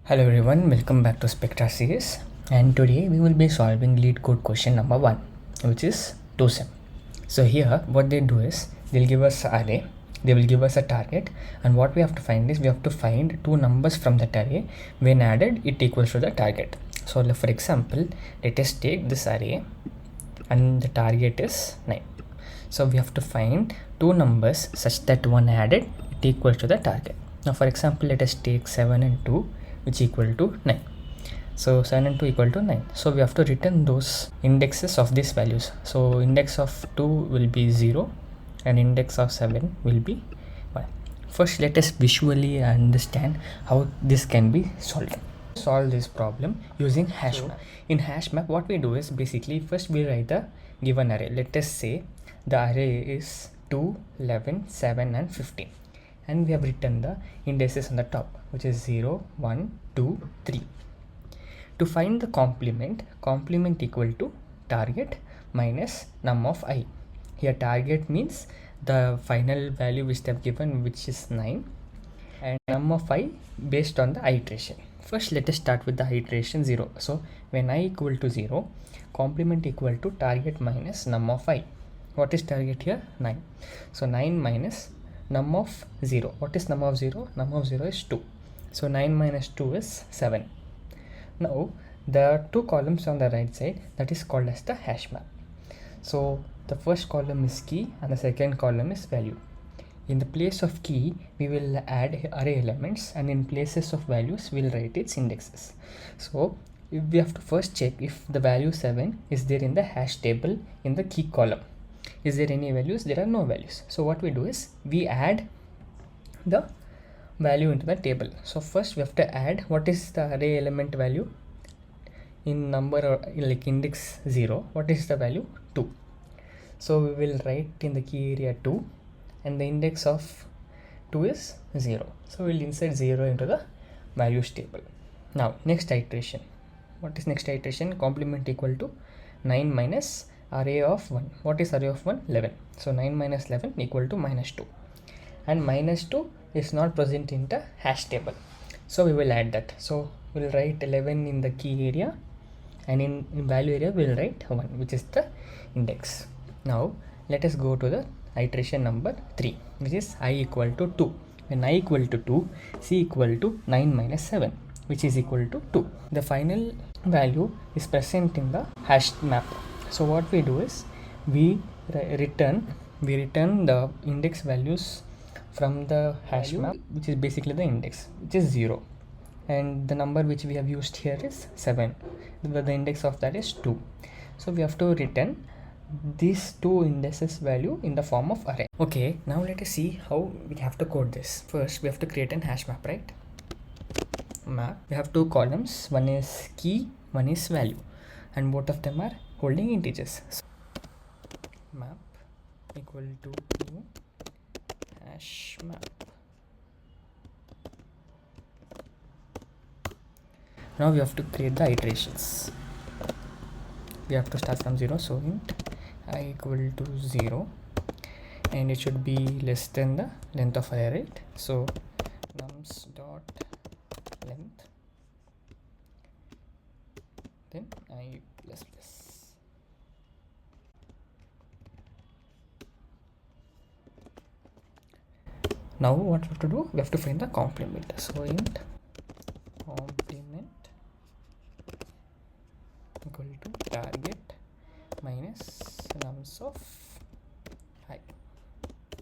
Hello everyone, welcome back to SpectraCS, and today we will be solving LeetCode question number 1, which is 2sem. So here what they do is they'll give us an array, they will give us a target, and what we have to find is we have to find two numbers from that array. When added it equals to the target. So for example, let us take this array and the target is 9. So we have to find two numbers such that one added it equals to the target. Now for example, let us take 7 and 2 which equal to 9. So 7 and 2 equal to 9. So we have to return those indexes of these values. So index of 2 will be 0 and index of 7 will be 1. First let us visually understand how this can be solved. Solve this problem using HashMap. In HashMap what we do is basically first we write the given array. Let us say the array is 2, 11, 7 and 15. And we have written the indices on the top, which is 0, 1, 2, 3. To find the complement equal to target minus num of I. Here target means the final value which they have given, which is 9, and num of I based on the iteration. First let us start with the iteration 0. So when I equal to 0, complement equal to target minus num of I. What is target here? 9. So 9 minus num of 0. What is num of 0? Num of 0 is 2. So 9 minus 2 is 7. Now the two columns on the right side, that is called as the hash map. So the first column is key and the second column is value. In the place of key we will add array elements, and in places of values we will write its indexes. So we have to first check if the value 7 is there in the hash table in the key column. Is there any values? There are no values. So what we do is we add the value into the table. So first we have to add what is the array element value in number, or like index 0. What is the value? 2. So we will write in the key area 2 and the index of 2 is 0. So we'll insert 0 into the values table. Now next iteration. What is next iteration? Complement equal to 9 minus array of 1. What is array of 1? 11. So 9 minus 11 equal to minus 2, and minus 2 is not present in the hash table, so we will add that. So we'll write 11 in the key area, and in value area we'll write 1, which is the index. Now let us go to the iteration number 3, which is I equal to 2. When I equal to 2, C equal to 9 minus 7, which is equal to 2. The final value is present in the hash map. So what we do is we return the index values from the hash map, which is basically the index, which is 0, and the number which we have used here is 7. The index of that is 2. So we have to return these two indices value in the form of array. Okay, now let us see how we have to code this. First we have to create an hash map, right? Map. We have two columns, one is key, one is value, and both of them are holding integers. So map equal to new hash map. Now we have to create the iterations. We have to start from 0. So int I equal to 0, and it should be less than the length of array, right? So nums dot length, then I plus plus. Now what we have to do? We have to find the complement. So int complement equal to target minus nums of I.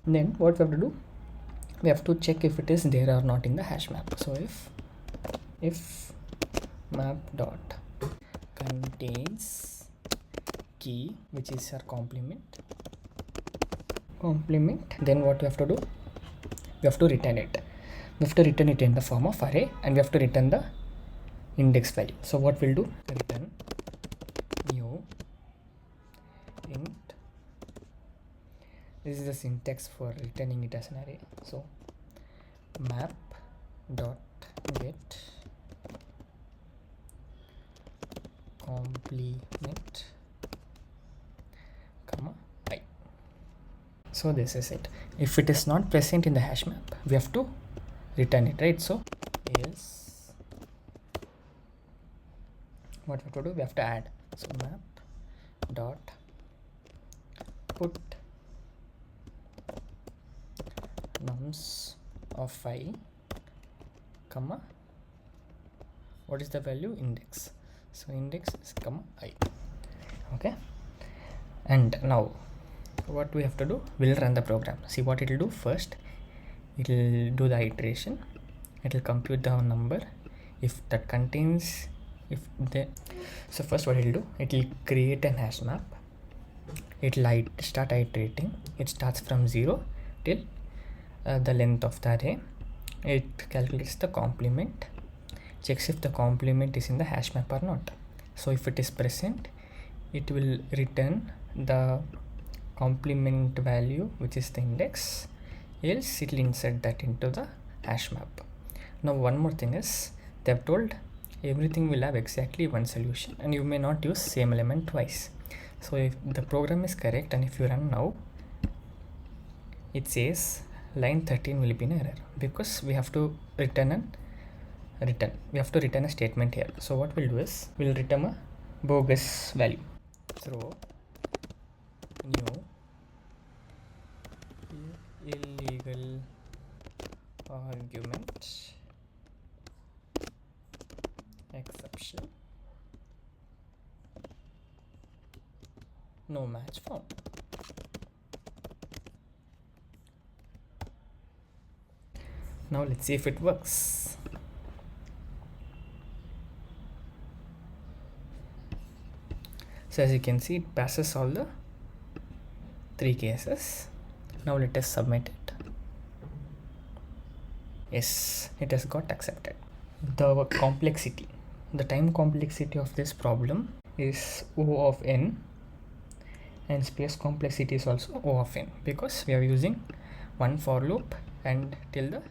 Then what we have to do? We have to check if it is there or not in the hash map. So if map dot contains key, which is our complement, then what we have to do? We have to return it. We have to return it in the form of array, and we have to return the index value. So what we'll do? Return new int. This is the syntax for returning it as an array. So map dot get complement comma I. So this is it. If it is not present in the hash map, we have to return it, right? So else what we have to do, we have to add. So map dot put nums of I comma, what is the value? Index. So index is comma I. Okay, and now what we have to do, we'll run the program. See what it will do. First it will do the iteration, it will compute the number if that contains, if the, so first what it will do, it will create an hash map, it will start iterating. It starts from 0 till the length of the array. It calculates the complement, checks if the complement is in the hash map or not. So if it is present, it will return the complement value, which is the index, else it will insert that into the hash map. Now one more thing is, they have told everything will have exactly one solution and you may not use same element twice. So if the program is correct and if you run now, it says line 13 will be an error because we have to return a statement here. So what we'll do is, we'll return a bogus value. Throw new illegal argument exception, no match found. Now let's see if it works. So as you can see, it passes all the 3 cases. Now let us submit it. Yes, it has got accepted. The complexity, the time complexity of this problem is O of n, and space complexity is also O of n, because we are using one for loop and till the